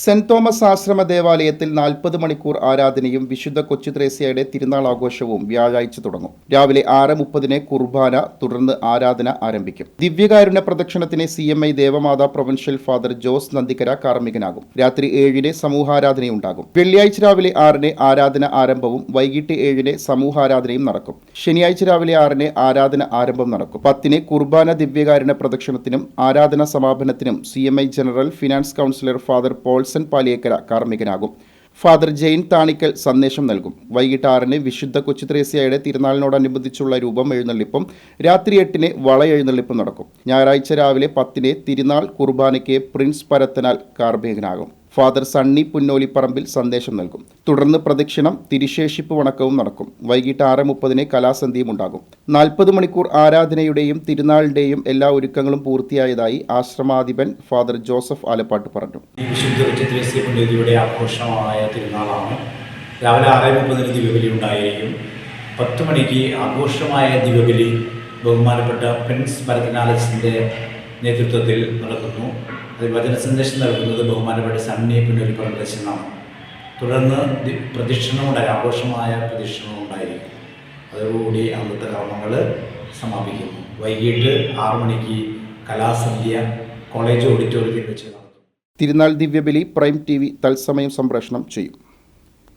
Saint Thomas ആശ്രമ ദേവാലയത്തിൽ 40 മണിക്കൂർ ആരാധനയും വിശുദ്ധ കൊച്ചുത്രേസ്യയുടെ തിരുനാൾ ആഘോഷവും വ്യാഴാഴ്ച തുടങ്ങും. രാവിലെ 6:30 കുർബാന, തുടർന്ന് ആരാധന ആരംഭിക്കും. ദിവ്യകാരുണ്യ പ്രദക്ഷിണത്തിന് CMI Devamatha provincial father Jose Nandikkara കാർമ്മികനാകും. രാത്രി 7 സമൂഹാരാധനയുണ്ടാകും. വെള്ളിയാഴ്ച രാവിലെ 6 ആരാധന ആരംഭവും വൈകിട്ട് 7 സമൂഹാരാധനയും നടക്കും. ശനിയാഴ്ച രാവിലെ 6 ആരാധന ആരംഭം നടക്കും. 10 കുർബാന, ദിവ്യകാരുണ്യ പ്രദക്ഷിണത്തിനും ആരാധന സമാപനത്തിനും CMI general finance councillor father Paulson Paliyekkara കാർമ്മികനാകും. ഫാദർ ജെയിൻ താണിക്കൽ സന്ദേശം നൽകും. വൈകിട്ട് 6 വിശുദ്ധ കൊച്ചുത്രേസ്യയുടെ തിരുനാളിനോടനുബന്ധിച്ചുള്ള രൂപം എഴുന്നള്ളിപ്പും രാത്രി 8 വള എഴുന്നള്ളിപ്പും നടക്കും. ഞായറാഴ്ച രാവിലെ 10 തിരുനാൾ കുർബാനയ്ക്ക് പ്രിൻസ് പരത്തനാൽ കാർമ്മികനാകും. ഫാദർ സണ്ണി പുന്നോലിപ്പറമ്പിൽ സന്ദേശം നൽകും. തുടർന്ന് പ്രദക്ഷിണം, തിരുശേഷിപ്പ് വണക്കവും നടക്കും. വൈകിട്ട് 6:30 കലാസന്ധിയും ഉണ്ടാകും. 40 മണിക്കൂർ ആരാധനയുടെയും തിരുനാളിൻ്റെയും എല്ലാ ഒരുക്കങ്ങളും പൂർത്തിയായതായി ആശ്രമാധിപൻ ഫാദർ ജോസഫ് ആലപ്പാട്ട് പറഞ്ഞു. വിശുദ്ധ കൊച്ചുത്രേസ്യ പുണ്യവതിയുടെ ആഘോഷമായ തിരുനാളാണ്. രാവിലെ 6:30 ദിവ്യബലി ഉണ്ടായിരിക്കും. 10 മണിക്ക് ആഘോഷമായ ദിവ്യബലി ബഹുമാനപ്പെട്ട പ്രിൻസ് പരത്തനാലസിൻ്റെ നേതൃത്വത്തിൽ നടക്കുന്നു. അത് വചന സന്ദേശം നൽകുന്നത് ബഹുമാനപ്പെട്ട സണ്ണി പുന്നോലിപ്പറമ്പിലച്ഛനാണ്. തുടർന്ന് പ്രദക്ഷിണമുണ്ടായി, ആഘോഷമായ പ്രദക്ഷിണം ഉണ്ടായിരിക്കും. അതോടുകൂടി അന്നത്തെ കർമ്മങ്ങൾ സമാപിക്കുന്നു. വൈകിട്ട് 6 മണിക്ക് കലാസന്ധ്യ കോളേജ് ഓഡിറ്റോറിയത്തിൽ വെച്ച് നടത്തും. തിരുനാൾ ദിവ്യബലി പ്രൈം TV തത്സമയം സംപ്രേഷണം ചെയ്യും.